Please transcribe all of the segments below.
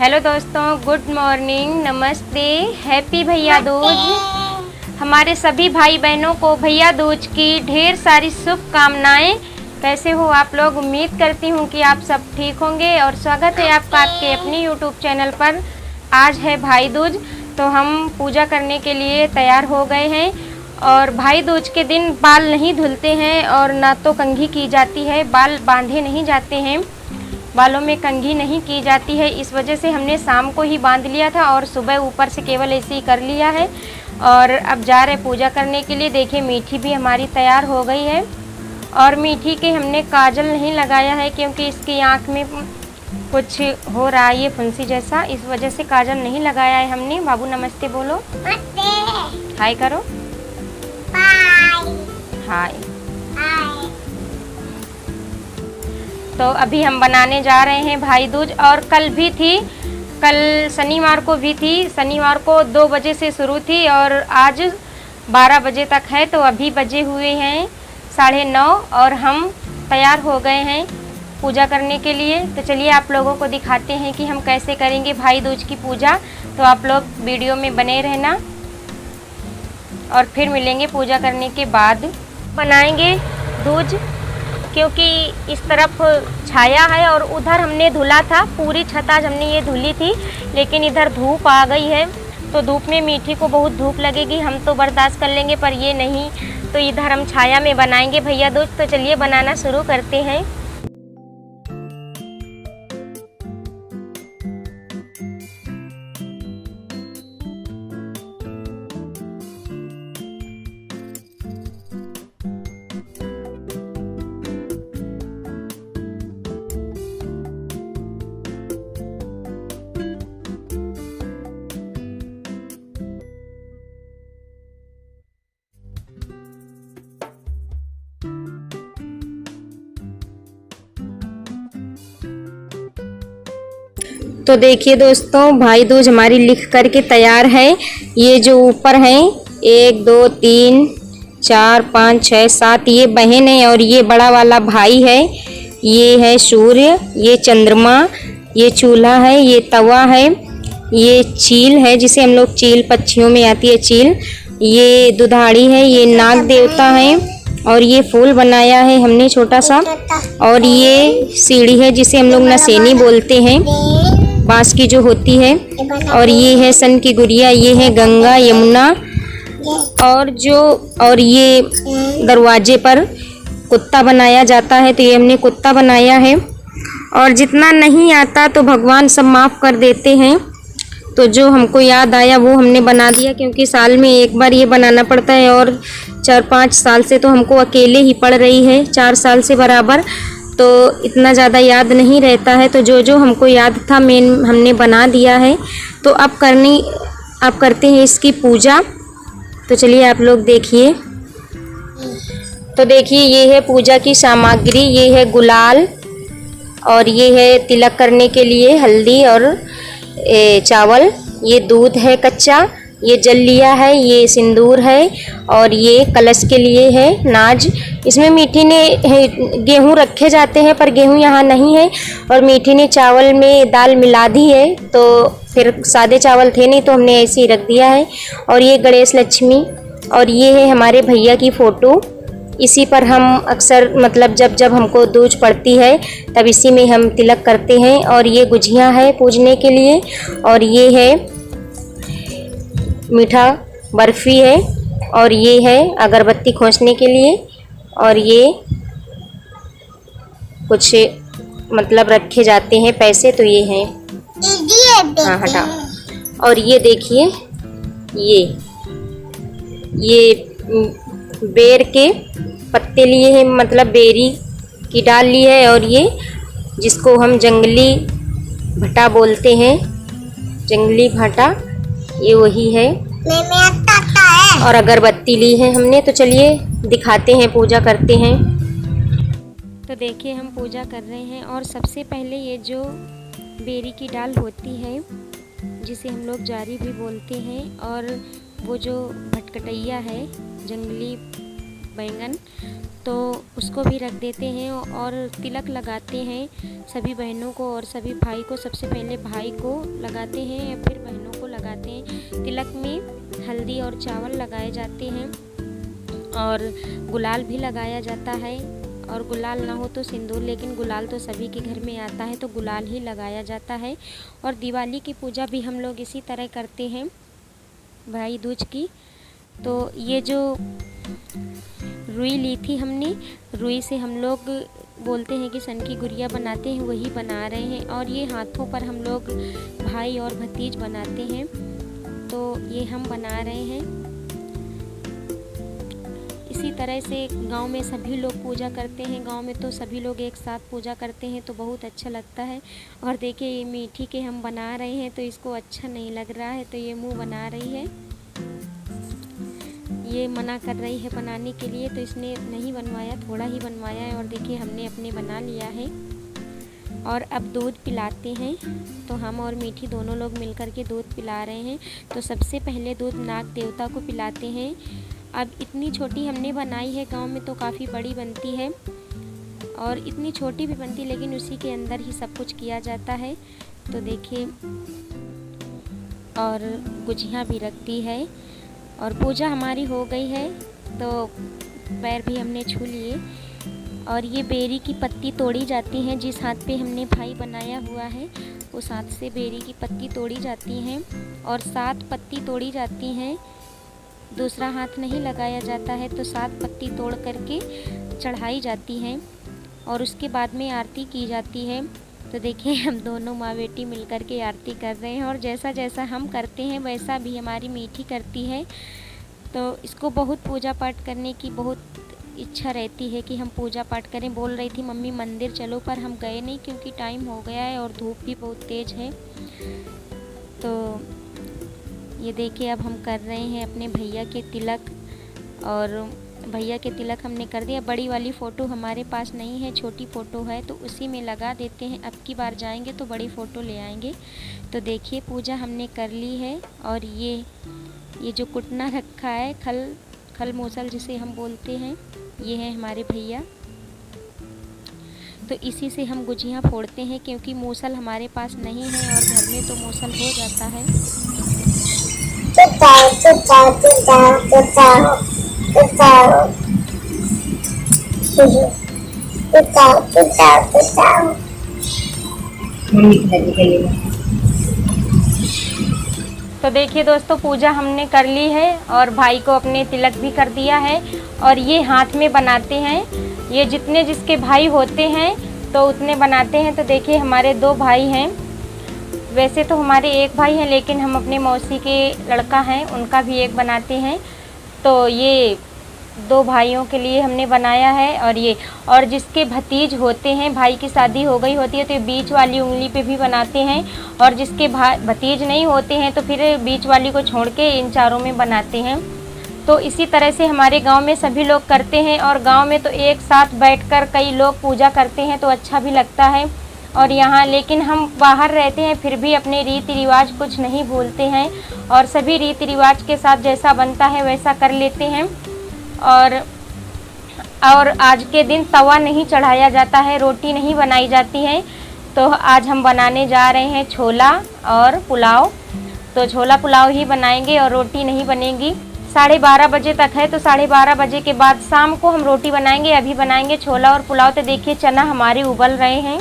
Hello दोस्तों, good morning, नमस्ते, happy भैया दूज। हमारे सभी भाई बहनों को भैया दूज की ढेर सारी शुभकामनाएं। कैसे हो आप लोग? उम्मीद करती हूँ कि आप सब ठीक होंगे और स्वागत है आपका आपके अपने यूट्यूब चैनल पर। आज है भाई दूज, तो हम पूजा करने के लिए तैयार हो गए हैं। और भाई दूज के दिन बाल नहीं धुलते हैं और ना तो कंघी की जाती है, बाल बांधे नहीं जाते हैं, बालों में कंघी नहीं की जाती है। इस वजह से हमने शाम को ही बांध लिया था और सुबह ऊपर से केवल ऐसे ही कर लिया है। और अब जा रहे पूजा करने के लिए। देखिए मीठी भी हमारी तैयार हो गई है और मीठी के हमने काजल नहीं लगाया है क्योंकि इसकी आँख में कुछ हो रहा है, ये फुंसी जैसा, इस वजह से काजल नहीं लगाया है हमने। बाबू नमस्ते बोलो, हाय करो, हाय। तो अभी हम बनाने जा रहे हैं भाई दूज। और कल भी थी, कल शनिवार को भी थी। शनिवार को 2 बजे से शुरू थी और आज 12 बजे तक है। तो अभी बजे हुए हैं 9:30 और हम तैयार हो गए हैं पूजा करने के लिए। तो चलिए आप लोगों को दिखाते हैं कि हम कैसे करेंगे भाई दूज की पूजा। तो आप लोग वीडियो में बने रहना और फिर मिलेंगे पूजा करने के बाद। बनाएंगे दूज क्योंकि इस तरफ छाया है और उधर हमने धुला था, पूरी छत आज हमने ये धुली थी, लेकिन इधर धूप आ गई है। तो धूप में मीठी को बहुत धूप लगेगी, हम तो बर्दाश्त कर लेंगे पर ये नहीं। तो इधर हम छाया में बनाएंगे भैया दूज। तो चलिए बनाना शुरू करते हैं। तो देखिए दोस्तों, भाई दूज हमारी लिख करके तैयार है। ये जो ऊपर है 1 2 3 4 5 6 7 ये बहन है और ये बड़ा वाला भाई है। ये है सूर्य, ये चंद्रमा, ये चूल्हा है, ये तवा है, ये चील है जिसे हम लोग चील, पक्षियों में आती है चील, ये दुधाड़ी है, ये नाग देवता है और ये फूल बनाया है हमने छोटा सा। और ये सीढ़ी है जिसे हम लोग नसेनी बोलते हैं, बांस की जो होती है। और ये है सन की गुड़िया, ये है गंगा यमुना। और ये दरवाजे पर कुत्ता बनाया जाता है, तो ये हमने कुत्ता बनाया है। और जितना नहीं आता तो भगवान सब माफ़ कर देते हैं। तो जो हमको याद आया वो हमने बना दिया क्योंकि साल में एक बार ये बनाना पड़ता है और 4-5 साल से तो हमको अकेले ही पड़ रही है, 4 साल से बराबर, तो इतना ज़्यादा याद नहीं रहता है। तो जो हमको याद था मेन हमने बना दिया है। तो अब करते हैं इसकी पूजा। तो चलिए आप लोग देखिए। तो देखिए ये है पूजा की सामग्री, ये है गुलाल और ये है तिलक करने के लिए हल्दी और चावल, ये दूध है कच्चा, ये जल लिया है, ये सिंदूर है और ये कलश के लिए है नाज। इसमें मीठी ने गेहूँ रखे जाते हैं पर गेहूँ यहाँ नहीं है और मीठी ने चावल में दाल मिला दी है, तो फिर सादे चावल थे नहीं तो हमने ऐसे ही रख दिया है। और ये गणेश लक्ष्मी और ये है हमारे भैया की फ़ोटो। इसी पर हम अक्सर मतलब जब हमको दूज पड़ती है तब इसी में हम तिलक करते हैं। और ये गुझियाँ है पूजने के लिए और ये है मीठा बर्फ़ी है और ये है अगरबत्ती खोसने के लिए। और ये कुछ मतलब रखे जाते हैं पैसे, तो ये हैं, हाँ हटा। और ये देखिए ये बेर के पत्ते लिए हैं, मतलब बेरी की डाल ली है। और ये जिसको हम जंगली भटा बोलते हैं, जंगली भाटा, ये वही है। और अगरबत्ती ली है हमने। तो चलिए दिखाते हैं, पूजा करते हैं। तो देखिए हम पूजा कर रहे हैं और सबसे पहले ये जो बेरी की डाल होती है जिसे हम लोग जारी भी बोलते हैं, और वो जो भटकटैया है जंगली बैंगन, तो उसको भी रख देते हैं और तिलक लगाते हैं सभी बहनों को और सभी भाई को। सबसे पहले भाई को लगाते हैं या फिर बहनों को लगाते हैं। तिलक में हल्दी और चावल लगाए जाते हैं और गुलाल भी लगाया जाता है, और गुलाल ना हो तो सिंदूर, लेकिन गुलाल तो सभी के घर में आता है तो गुलाल ही लगाया जाता है। और दिवाली की पूजा भी हम लोग इसी तरह करते हैं भाई दूज की। तो ये जो रुई ली थी हमने, रुई से हम लोग बोलते हैं कि सन की गुड़िया बनाते हैं, वही बना रहे हैं। और ये हाथों पर हम लोग भाई और भतीज बनाते हैं, तो ये हम बना रहे हैं। इसी तरह से गांव में सभी लोग पूजा करते हैं। गांव में तो सभी लोग एक साथ पूजा करते हैं तो बहुत अच्छा लगता है। और देखिए ये मीठी के हम बना रहे हैं तो इसको अच्छा नहीं लग रहा है, तो ये मुँह बना रही है, ये मना कर रही है बनाने के लिए, तो इसने नहीं बनवाया, थोड़ा ही बनवाया है। और देखिए हमने अपने बना लिया है। और अब दूध पिलाते हैं, तो हम और मीठी दोनों लोग मिलकर के दूध पिला रहे हैं। तो सबसे पहले दूध नाग देवता को पिलाते हैं। अब इतनी छोटी हमने बनाई है, गांव में तो काफ़ी बड़ी बनती है और इतनी छोटी भी बनती, लेकिन उसी के अंदर ही सब कुछ किया जाता है। तो देखिए, और गुजिया भी रखती है। और पूजा हमारी हो गई है, तो पैर भी हमने छू लिए। और ये बेरी की पत्ती तोड़ी जाती हैं, जिस हाथ पे हमने भाई बनाया हुआ है उस हाथ से बेरी की पत्ती तोड़ी जाती हैं और 7 पत्ती तोड़ी जाती हैं। दूसरा हाथ नहीं लगाया जाता है, तो 7 पत्ती तोड़ करके चढ़ाई जाती हैं और उसके बाद में आरती की जाती है। तो देखिए हम दोनों माँ बेटी मिलकर के आरती कर रहे हैं, और जैसा जैसा हम करते हैं वैसा भी हमारी मीठी करती है। तो इसको बहुत पूजा पाठ करने की बहुत इच्छा रहती है कि हम पूजा पाठ करें। बोल रही थी मम्मी मंदिर चलो, पर हम गए नहीं क्योंकि टाइम हो गया है और धूप भी बहुत तेज़ है। तो ये देखिए अब हम कर रहे हैं अपने भैया के तिलक, और भैया के तिलक हमने कर दिया। बड़ी वाली फ़ोटो हमारे पास नहीं है, छोटी फ़ोटो है, तो उसी में लगा देते हैं। अब की बार जाएंगे तो बड़ी फ़ोटो ले आएंगे। तो देखिए पूजा हमने कर ली है। और ये जो कुटना रखा है, खल मूसल जिसे हम बोलते हैं, ये है हमारे भैया। तो इसी से हम गुजियाँ फोड़ते हैं, क्योंकि मूसल हमारे पास नहीं है और घर में तो मूसल हो जाता है। तो देखिए दोस्तों, पूजा हमने कर ली है और भाई को अपने तिलक भी कर दिया है। और ये हाथ में बनाते हैं, ये जितने जिसके भाई होते हैं तो उतने बनाते हैं। तो देखिए हमारे 2 भाई हैं, वैसे तो हमारे एक भाई हैं, लेकिन हम अपने मौसी के लड़का हैं उनका भी एक बनाते हैं। तो ये 2 भाइयों के लिए हमने बनाया है। और जिसके भतीज होते हैं, भाई की शादी हो गई होती है तो ये बीच वाली उंगली पे भी बनाते हैं, और जिसके भतीज नहीं होते हैं तो फिर बीच वाली को छोड़ के इन चारों में बनाते हैं। तो इसी तरह से हमारे गांव में सभी लोग करते हैं, और गांव में तो एक साथ बैठकर कई लोग पूजा करते हैं तो अच्छा भी लगता है। और यहाँ लेकिन हम बाहर रहते हैं, फिर भी अपने रीति रिवाज कुछ नहीं भूलते हैं और सभी रीति रिवाज के साथ जैसा बनता है वैसा कर लेते हैं। और आज के दिन तवा नहीं चढ़ाया जाता है, रोटी नहीं बनाई जाती है। तो आज हम बनाने जा रहे हैं छोला और पुलाव। तो छोला पुलाव ही बनाएंगे और रोटी नहीं बनेगी। 12:30 बजे तक है, तो 12:30 बजे के बाद शाम को हम रोटी बनाएंगे। अभी बनाएंगे छोला और पुलाव। तो देखिए चना हमारे उबल रहे हैं,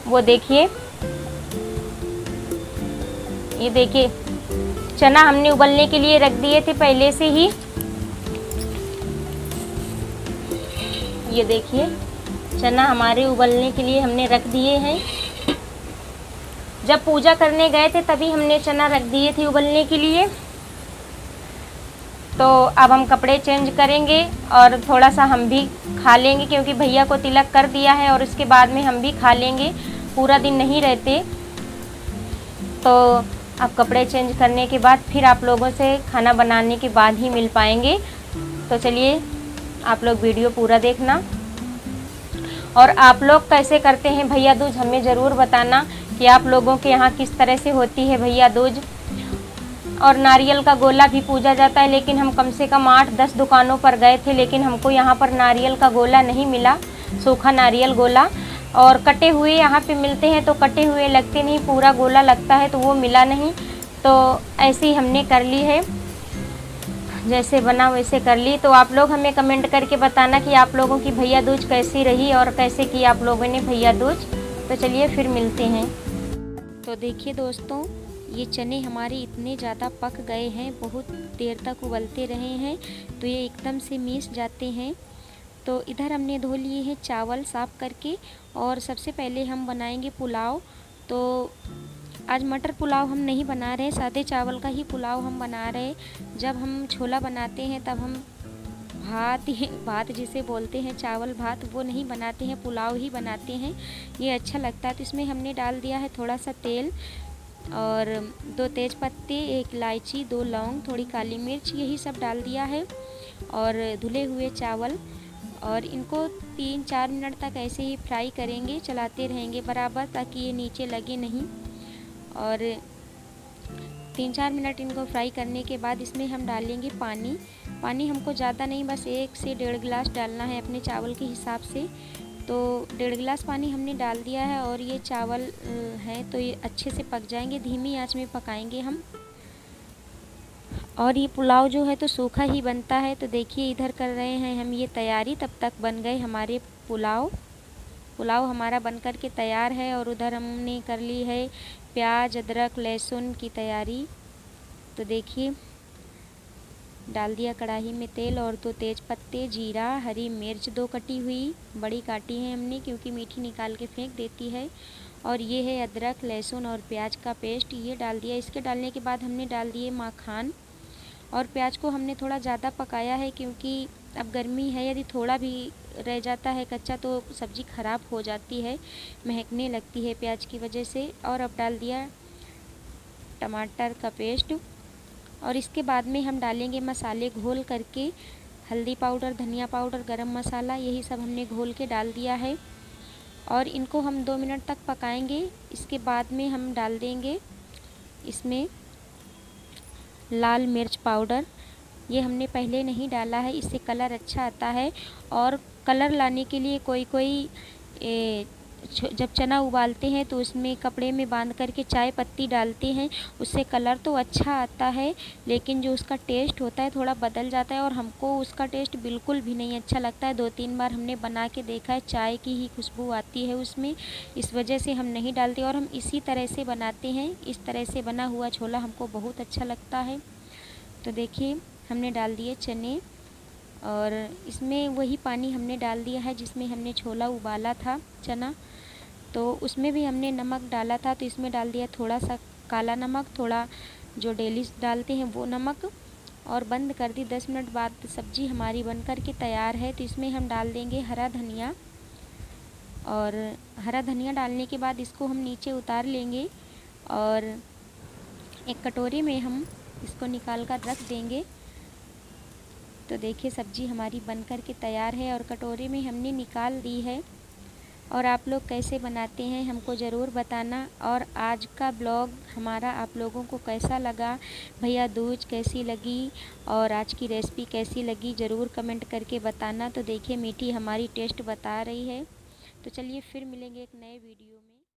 वो देखिए, ये देखिए चना हमने उबलने के लिए रख दिए थे पहले से ही। ये देखिए चना हमारे उबलने के लिए हमने रख दिए हैं। जब पूजा करने गए थे तभी हमने चना रख दिए थे उबलने के लिए। तो अब हम कपड़े चेंज करेंगे और थोड़ा सा हम भी खा लेंगे, क्योंकि भैया को तिलक कर दिया है और उसके बाद में हम भी खा लेंगे, पूरा दिन नहीं रहते। तो अब कपड़े चेंज करने के बाद फिर आप लोगों से खाना बनाने के बाद ही मिल पाएंगे। तो चलिए आप लोग वीडियो पूरा देखना, और आप लोग कैसे करते हैं भैया दूज हमें ज़रूर बताना कि आप लोगों के यहाँ किस तरह से होती है भैया दूज। और नारियल का गोला भी पूजा जाता है, लेकिन हम कम से कम 8-10 दुकानों पर गए थे, लेकिन हमको यहाँ पर नारियल का गोला नहीं मिला, सूखा नारियल गोला। और कटे हुए यहाँ पे मिलते हैं तो कटे हुए लगते नहीं, पूरा गोला लगता है, तो वो मिला नहीं। तो ऐसे ही हमने कर ली है, जैसे बना वैसे कर ली। तो आप लोग हमें कमेंट करके बताना कि आप लोगों की भैया दूज कैसी रही और कैसे की आप लोगों ने भैया दूज। तो चलिए फिर मिलते हैं। तो देखिए दोस्तों, ये चने हमारे इतने ज़्यादा पक गए हैं, बहुत देर तक उबलते रहे हैं, तो ये एकदम से मीस जाते हैं। तो इधर हमने धो लिए हैं चावल साफ़ करके, और सबसे पहले हम बनाएंगे पुलाव। तो आज मटर पुलाव हम नहीं बना रहे, सादे चावल का ही पुलाव हम बना रहे। जब हम छोला बनाते हैं तब हम भात जिसे बोलते हैं, चावल भात, वो नहीं बनाते हैं, पुलाव ही बनाते हैं, ये अच्छा लगता है। तो इसमें हमने डाल दिया है थोड़ा सा तेल और 2 तेज पत्ते, 1 इलायची, 2 लौंग, थोड़ी काली मिर्च, यही सब डाल दिया है। और धुले हुए चावल, और इनको 3-4 मिनट तक ऐसे ही फ्राई करेंगे, चलाते रहेंगे बराबर, ताकि ये नीचे लगे नहीं। और 3-4 मिनट इनको फ्राई करने के बाद इसमें हम डालेंगे पानी। पानी हमको ज़्यादा नहीं, बस 1 से 1.5 गिलास डालना है अपने चावल के हिसाब से। तो 1.5 गिलास पानी हमने डाल दिया है, और ये चावल हैं तो ये अच्छे से पक जाएंगे, धीमी आंच में पकाएंगे हम। और ये पुलाव जो है तो सूखा ही बनता है। तो देखिए इधर कर रहे हैं हम ये तैयारी, तब तक बन गए हमारे पुलाव हमारा बनकर के तैयार है। और उधर हमने कर ली है प्याज, अदरक, लहसुन की तैयारी। तो देखिए डाल दिया कढ़ाई में तेल, और 2 तेज पत्ते, जीरा, हरी मिर्च 2 कटी हुई, बड़ी काटी है हमने क्योंकि मीठी निकाल के फेंक देती है। और ये है अदरक, लहसुन और प्याज का पेस्ट, ये डाल दिया। इसके डालने के बाद हमने डाल दिए मखान। और प्याज को हमने थोड़ा ज़्यादा पकाया है, क्योंकि अब गर्मी है, यदि थोड़ा भी रह जाता है कच्चा तो सब्ज़ी ख़राब हो जाती है, महकने लगती है प्याज की वजह से। और अब डाल दिया टमाटर का पेस्ट। और इसके बाद में हम डालेंगे मसाले घोल करके, हल्दी पाउडर, धनिया पाउडर, गरम मसाला, यही सब हमने घोल के डाल दिया है। और इनको हम 2 मिनट तक पकाएंगे। इसके बाद में हम डाल देंगे इसमें लाल मिर्च पाउडर, ये हमने पहले नहीं डाला है, इससे कलर अच्छा आता है। और कलर लाने के लिए कोई जब चना उबालते हैं तो उसमें कपड़े में बांध करके चाय पत्ती डालते हैं, उससे कलर तो अच्छा आता है, लेकिन जो उसका टेस्ट होता है थोड़ा बदल जाता है, और हमको उसका टेस्ट बिल्कुल भी नहीं अच्छा लगता है। 2-3 बार हमने बना के देखा है, चाय की ही खुशबू आती है उसमें, इस वजह से हम नहीं डालते। और हम इसी तरह से बनाते हैं, इस तरह से बना हुआ छोला हमको बहुत अच्छा लगता है। तो देखिए हमने डाल दिए चने, और इसमें वही पानी हमने डाल दिया है जिसमें हमने छोला उबाला था चना, तो उसमें भी हमने नमक डाला था, तो इसमें डाल दिया थोड़ा सा काला नमक, थोड़ा जो डेली डालते हैं वो नमक, और बंद कर दी। 10 मिनट बाद सब्ज़ी हमारी बनकर के तैयार है। तो इसमें हम डाल देंगे हरा धनिया, और हरा धनिया डालने के बाद इसको हम नीचे उतार लेंगे, और एक कटोरी में हम इसको निकाल कर रख देंगे। तो देखिए सब्ज़ी हमारी बनकर के तैयार है, और कटोरी में हमने निकाल दी है। और आप लोग कैसे बनाते हैं हमको ज़रूर बताना। और आज का ब्लॉग हमारा आप लोगों को कैसा लगा, भैया दूज कैसी लगी, और आज की रेसिपी कैसी लगी, ज़रूर कमेंट करके बताना। तो देखिए मीठी हमारी टेस्ट बता रही है। तो चलिए फिर मिलेंगे एक नए वीडियो में।